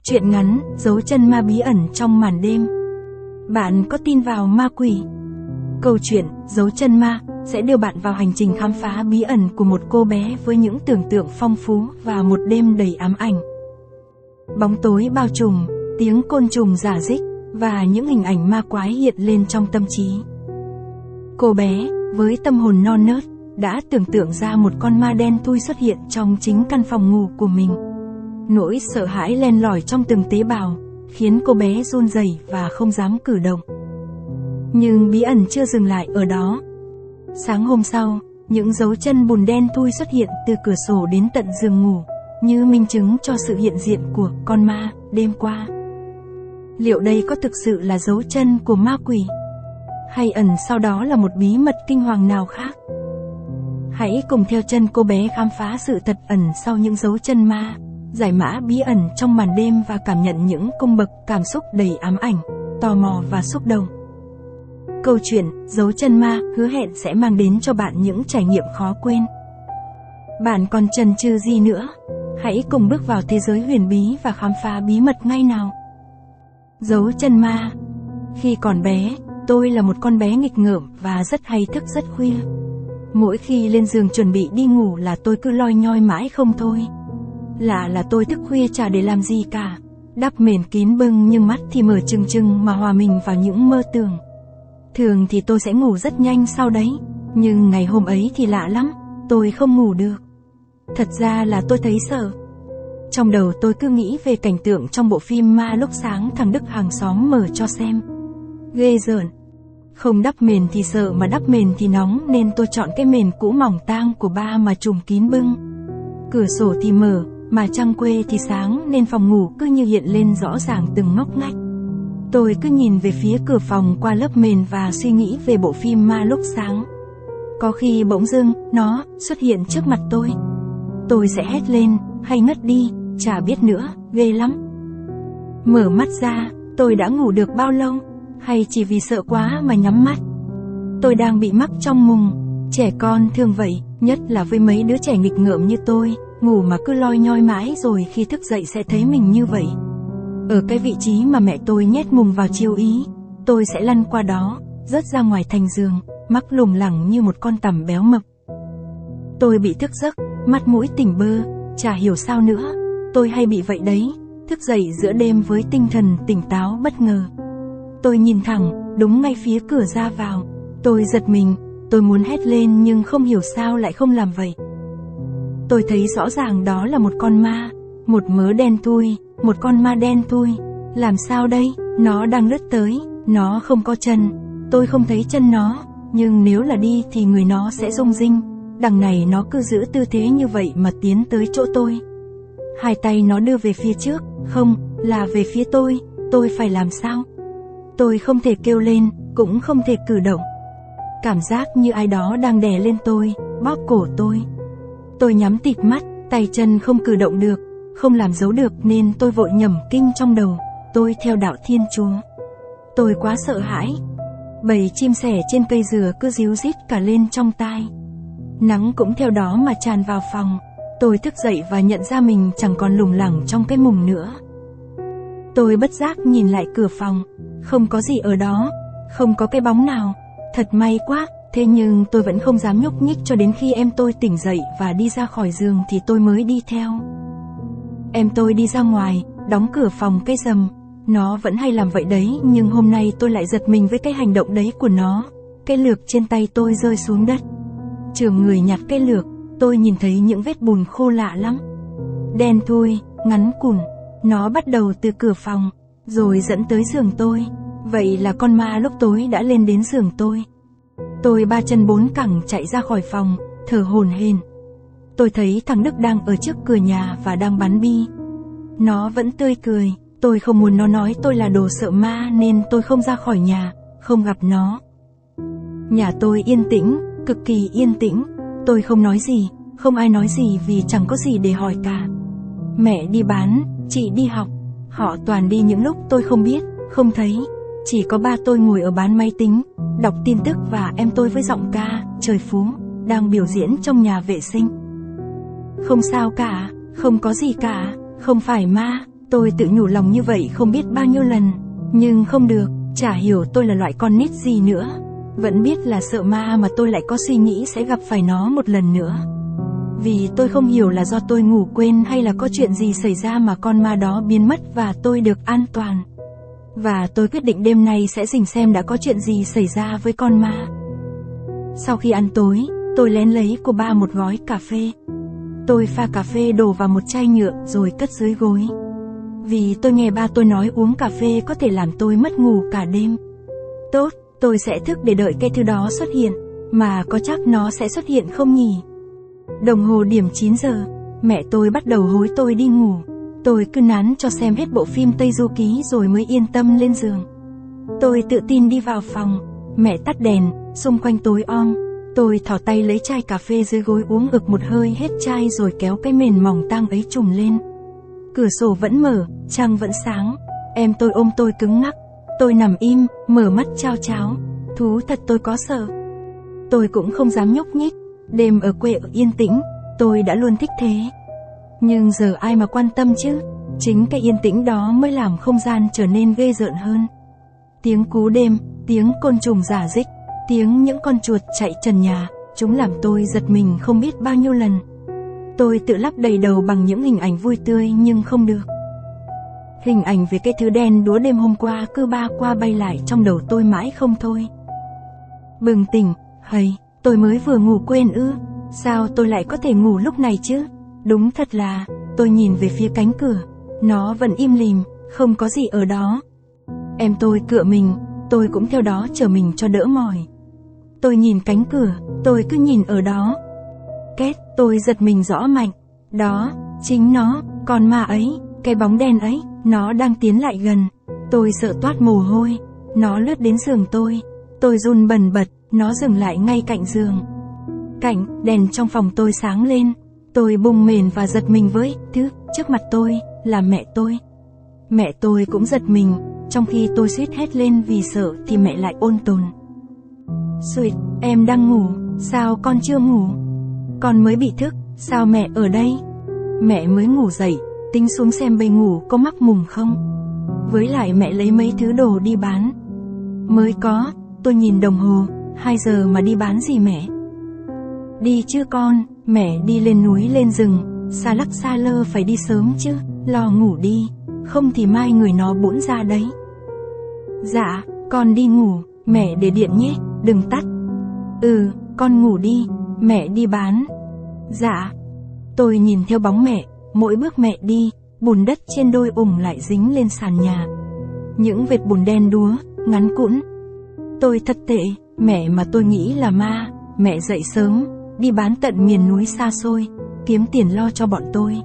Truyện ngắn, dấu chân ma bí ẩn trong màn đêm. Bạn có tin vào ma quỷ? Câu chuyện, dấu chân ma, sẽ đưa bạn vào hành trình khám phá bí ẩn của một cô bé với những tưởng tượng phong phú và một đêm đầy ám ảnh. Bóng tối bao trùm, tiếng côn trùng rả rích, và những hình ảnh ma quái hiện lên trong tâm trí. Cô bé, với tâm hồn non nớt, đã tưởng tượng ra một con ma đen thui xuất hiện trong chính căn phòng ngủ của mình. Nỗi sợ hãi len lỏi trong từng tế bào, khiến cô bé run rẩy và không dám cử động. Nhưng bí ẩn chưa dừng lại ở đó. Sáng hôm sau, những dấu chân bùn đen thui xuất hiện từ cửa sổ đến tận giường ngủ, như minh chứng cho sự hiện diện của con ma đêm qua. Liệu đây có thực sự là dấu chân của ma quỷ? Hay ẩn sau đó là một bí mật kinh hoàng nào khác? Hãy cùng theo chân cô bé khám phá sự thật ẩn sau những dấu chân ma, giải mã bí ẩn trong màn đêm và cảm nhận những cung bậc cảm xúc đầy ám ảnh, tò mò và xúc động. Câu chuyện, dấu chân ma, hứa hẹn sẽ mang đến cho bạn những trải nghiệm khó quên. Bạn còn chần chừ gì nữa? Hãy cùng bước vào thế giới huyền bí và khám phá bí mật ngay nào. Dấu chân ma. Khi còn bé, tôi là một con bé nghịch ngợm và rất hay thức rất khuya. Mỗi khi lên giường chuẩn bị đi ngủ là tôi cứ loi nhoi mãi không thôi. Lạ là tôi thức khuya chả để làm gì cả, đắp mền kín bưng nhưng mắt thì mở trừng trừng mà hòa mình vào những mơ tưởng. Thường thì tôi sẽ ngủ rất nhanh sau đấy, nhưng ngày hôm ấy thì lạ lắm, tôi không ngủ được. Thật ra là tôi thấy sợ. Trong đầu tôi cứ nghĩ về cảnh tượng trong bộ phim ma lúc sáng thằng Đức hàng xóm mở cho xem. Ghê rợn. Không đắp mền thì sợ mà đắp mền thì nóng nên tôi chọn cái mền cũ mỏng tang của ba mà trùm kín bưng. Cửa sổ thì mở, mà trăng quê thì sáng nên phòng ngủ cứ như hiện lên rõ ràng từng ngóc ngách. Tôi cứ nhìn về phía cửa phòng qua lớp mền và suy nghĩ về bộ phim ma lúc sáng. Có khi bỗng dưng, nó xuất hiện trước mặt tôi. Tôi sẽ hét lên, hay ngất đi, chả biết nữa, ghê lắm. Mở mắt ra, tôi đã ngủ được bao lâu? Hay chỉ vì sợ quá mà nhắm mắt? Tôi đang bị mắc trong mùng. Trẻ con thường vậy, nhất là với mấy đứa trẻ nghịch ngợm như tôi, ngủ mà cứ loi nhoi mãi rồi khi thức dậy sẽ thấy mình như vậy. Ở cái vị trí mà mẹ tôi nhét mùng vào chiếu ý, tôi sẽ lăn qua đó, rớt ra ngoài thành giường, mắc lủng lẳng như một con tằm béo mập. Tôi bị thức giấc, mắt mũi tỉnh bơ, chả hiểu sao nữa, tôi hay bị vậy đấy, thức dậy giữa đêm với tinh thần tỉnh táo bất ngờ. Tôi nhìn thẳng, đúng ngay phía cửa ra vào, tôi giật mình, tôi muốn hét lên nhưng không hiểu sao lại không làm vậy. Tôi thấy rõ ràng đó là một con ma, một mớ đen thui, một con ma đen thui. Làm sao đây? Nó đang lướt tới, nó không có chân, tôi không thấy chân nó, nhưng nếu là đi thì người nó sẽ rung rinh. Đằng này nó cứ giữ tư thế như vậy mà tiến tới chỗ tôi. Hai tay nó đưa về phía trước, không, là về phía tôi phải làm sao? Tôi không thể kêu lên, cũng không thể cử động. Cảm giác như ai đó đang đè lên tôi, bóp cổ tôi. Tôi nhắm tịt mắt, tay chân không cử động được, không làm dấu được nên tôi vội nhẩm kinh trong đầu, tôi theo đạo Thiên Chúa. Tôi quá sợ hãi. Bầy chim sẻ trên cây dừa cứ ríu rít cả lên trong tai. Nắng cũng theo đó mà tràn vào phòng. Tôi thức dậy và nhận ra mình chẳng còn lủng lẳng trong cái mùng nữa. Tôi bất giác nhìn lại cửa phòng, không có gì ở đó, không có cái bóng nào. Thật may quá, thế nhưng tôi vẫn không dám nhúc nhích cho đến khi em tôi tỉnh dậy và đi ra khỏi giường thì tôi mới đi theo. Em tôi đi ra ngoài, đóng cửa phòng cái rầm. Nó vẫn hay làm vậy đấy, nhưng hôm nay tôi lại giật mình với cái hành động đấy của nó. Cái lược trên tay tôi rơi xuống đất. Chưởng người nhặt cái lược, tôi nhìn thấy những vết bùn khô lạ lắm. Đen thui, ngắn cùn. Nó bắt đầu từ cửa phòng, rồi dẫn tới giường tôi. Vậy là con ma lúc tối đã lên đến giường tôi. Tôi ba chân bốn cẳng chạy ra khỏi phòng, thở hổn hển. Tôi thấy thằng Đức đang ở trước cửa nhà và đang bắn bi. Nó vẫn tươi cười. Tôi không muốn nó nói tôi là đồ sợ ma nên tôi không ra khỏi nhà, không gặp nó. Nhà tôi yên tĩnh, cực kỳ yên tĩnh. Tôi không nói gì, không ai nói gì vì chẳng có gì để hỏi cả. Mẹ đi bán, chị đi học. Họ toàn đi những lúc tôi không biết, không thấy. Chỉ có ba tôi ngồi ở bàn máy tính, đọc tin tức và em tôi với giọng ca, trời phú, đang biểu diễn trong nhà vệ sinh. Không sao cả, không có gì cả, không phải ma, Tôi tự nhủ lòng như vậy không biết bao nhiêu lần, nhưng không được, chả hiểu tôi là loại con nít gì nữa. Vẫn biết là sợ ma mà tôi lại có suy nghĩ sẽ gặp phải nó một lần nữa. Vì tôi không hiểu là do tôi ngủ quên hay là có chuyện gì xảy ra mà con ma đó biến mất và tôi được an toàn. Và tôi quyết định đêm nay sẽ rình xem đã có chuyện gì xảy ra với con ma. Sau khi ăn tối, tôi lén lấy của ba một gói cà phê. Tôi pha cà phê đổ vào một chai nhựa rồi cất dưới gối. Vì tôi nghe ba tôi nói uống cà phê có thể làm tôi mất ngủ cả đêm. Tốt, tôi sẽ thức để đợi cái thứ đó xuất hiện, mà có chắc nó sẽ xuất hiện không nhỉ? Đồng hồ điểm 9 giờ, mẹ tôi bắt đầu hối tôi đi ngủ. Tôi cứ nán cho xem hết bộ phim Tây Du Ký rồi mới yên tâm lên giường. Tôi tự tin đi vào phòng, mẹ tắt đèn, xung quanh tối om. Tôi thò tay lấy chai cà phê dưới gối uống ực một hơi hết chai rồi kéo cái mền mỏng tang ấy trùm lên. Cửa sổ vẫn mở, trăng vẫn sáng. Em tôi ôm tôi cứng ngắc. Tôi nằm im, mở mắt chao cháo. Thú thật tôi có sợ. Tôi cũng không dám nhúc nhích. Đêm ở quê yên tĩnh, tôi đã luôn thích thế. Nhưng giờ ai mà quan tâm chứ? Chính cái yên tĩnh đó mới làm không gian trở nên ghê rợn hơn. Tiếng cú đêm, tiếng côn trùng rả rích, tiếng những con chuột chạy trần nhà, chúng làm tôi giật mình không biết bao nhiêu lần. Tôi tự lắp đầy đầu bằng những hình ảnh vui tươi nhưng không được. Hình ảnh về cái thứ đen đúa đêm hôm qua cứ ba qua bay lại trong đầu tôi mãi không thôi. Bừng tỉnh, hầy, tôi mới vừa ngủ quên ư? Sao tôi lại có thể ngủ lúc này chứ? Đúng thật là, tôi nhìn về phía cánh cửa, nó vẫn im lìm, không có gì ở đó. Em tôi cựa mình, tôi cũng theo đó trở mình cho đỡ mỏi. Tôi nhìn cánh cửa, tôi cứ nhìn ở đó. Két, tôi giật mình rõ mạnh. Đó, chính nó, con ma ấy, cái bóng đen ấy, nó đang tiến lại gần. Tôi sợ toát mồ hôi, nó lướt đến giường tôi run bần bật, nó dừng lại ngay cạnh giường. Đèn trong phòng tôi sáng lên, tôi bùng mền và giật mình với thứ trước mặt tôi là mẹ tôi. Mẹ tôi cũng giật mình, trong khi tôi suýt hét lên vì sợ thì mẹ lại ôn tồn. Sweet, em đang ngủ, sao con chưa ngủ? Con mới bị thức, sao mẹ ở đây? Mẹ mới ngủ dậy, tính xuống xem bầy ngủ có mắc mùng không. Với lại mẹ lấy mấy thứ đồ đi bán. Mới có, tôi nhìn đồng hồ, 2 giờ mà đi bán gì mẹ? Đi chứ con, mẹ đi lên núi lên rừng, xa lắc xa lơ phải đi sớm chứ, lo ngủ đi, không thì mai người nó bỗng ra đấy. Dạ, con đi ngủ, mẹ để điện nhé, đừng tắt. Ừ, con ngủ đi, mẹ đi bán. Dạ. Tôi nhìn theo bóng mẹ, mỗi bước mẹ đi, bùn đất trên đôi ủng lại dính lên sàn nhà. Những vệt bùn đen đúa, ngắn cũn. Tôi thật tệ, mẹ mà tôi nghĩ là ma, mẹ dậy sớm, đi bán tận miền núi xa xôi, kiếm tiền lo cho bọn tôi.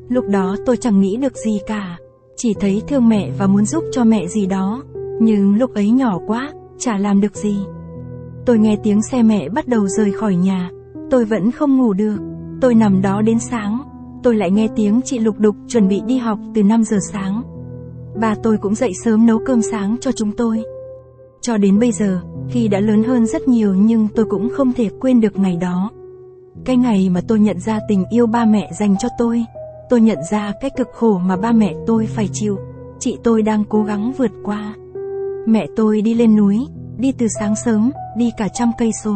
Lúc đó tôi chẳng nghĩ được gì cả, chỉ thấy thương mẹ và muốn giúp cho mẹ gì đó, nhưng lúc ấy nhỏ quá, chả làm được gì. Tôi nghe tiếng xe mẹ bắt đầu rời khỏi nhà, tôi vẫn không ngủ được, tôi nằm đó đến sáng, tôi lại nghe tiếng chị lục đục chuẩn bị đi học từ 5 giờ sáng. Bà tôi cũng dậy sớm nấu cơm sáng cho chúng tôi. Cho đến bây giờ, khi đã lớn hơn rất nhiều nhưng tôi cũng không thể quên được ngày đó. Cái ngày mà tôi nhận ra tình yêu ba mẹ dành cho tôi nhận ra cái cực khổ mà ba mẹ tôi phải chịu, chị tôi đang cố gắng vượt qua. Mẹ tôi đi lên núi, đi từ sáng sớm, đi cả 100 cây số.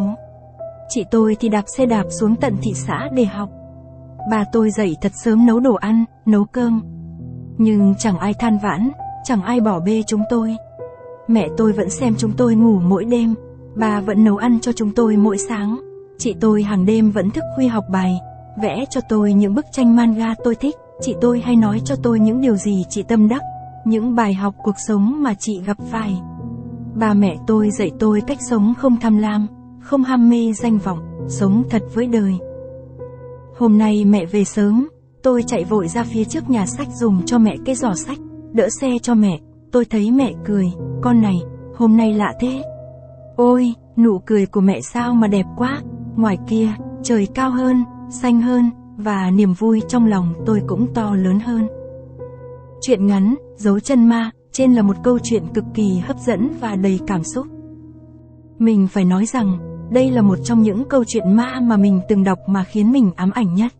Chị tôi thì đạp xe đạp xuống tận thị xã để học. Bà tôi dậy thật sớm nấu đồ ăn, nấu cơm. Nhưng chẳng ai than vãn, chẳng ai bỏ bê chúng tôi. Mẹ tôi vẫn xem chúng tôi ngủ mỗi đêm, bà vẫn nấu ăn cho chúng tôi mỗi sáng. Chị tôi hàng đêm vẫn thức khuya học bài, vẽ cho tôi những bức tranh manga tôi thích. Chị tôi hay nói cho tôi những điều gì chị tâm đắc, những bài học cuộc sống mà chị gặp phải. Ba mẹ tôi dạy tôi cách sống không tham lam, không ham mê danh vọng, sống thật với đời. Hôm nay mẹ về sớm, tôi chạy vội ra phía trước nhà sách dùng cho mẹ cái giỏ sách, đỡ xe cho mẹ. Tôi thấy mẹ cười, con này, hôm nay lạ thế. Ôi, nụ cười của mẹ sao mà đẹp quá, ngoài kia, trời cao hơn, xanh hơn, và niềm vui trong lòng tôi cũng to lớn hơn. Truyện ngắn, Dấu chân ma, trên là một câu chuyện cực kỳ hấp dẫn và đầy cảm xúc. Mình phải nói rằng, đây là một trong những câu chuyện ma mà mình từng đọc mà khiến mình ám ảnh nhất.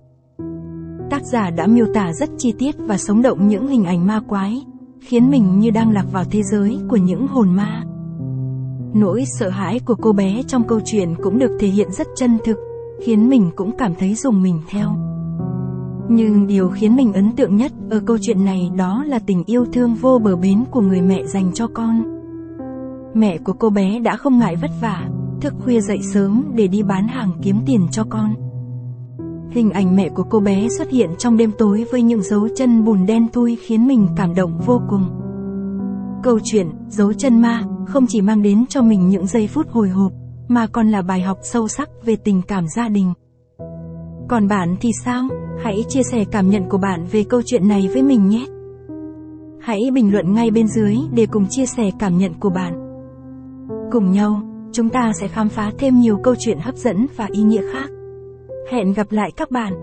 Tác giả đã miêu tả rất chi tiết và sống động những hình ảnh ma quái, khiến mình như đang lạc vào thế giới của những hồn ma. Nỗi sợ hãi của cô bé trong câu chuyện cũng được thể hiện rất chân thực, khiến mình cũng cảm thấy rùng mình theo. Nhưng điều khiến mình ấn tượng nhất ở câu chuyện này đó là tình yêu thương vô bờ bến của người mẹ dành cho con. Mẹ của cô bé đã không ngại vất vả, thức khuya dậy sớm để đi bán hàng kiếm tiền cho con. Hình ảnh mẹ của cô bé xuất hiện trong đêm tối với những dấu chân bùn đen thui khiến mình cảm động vô cùng. Câu chuyện Dấu chân ma không chỉ mang đến cho mình những giây phút hồi hộp, mà còn là bài học sâu sắc về tình cảm gia đình. Còn bạn thì sao? Hãy chia sẻ cảm nhận của bạn về câu chuyện này với mình nhé. Hãy bình luận ngay bên dưới để cùng chia sẻ cảm nhận của bạn. Cùng nhau, chúng ta sẽ khám phá thêm nhiều câu chuyện hấp dẫn và ý nghĩa khác. Hẹn gặp lại các bạn.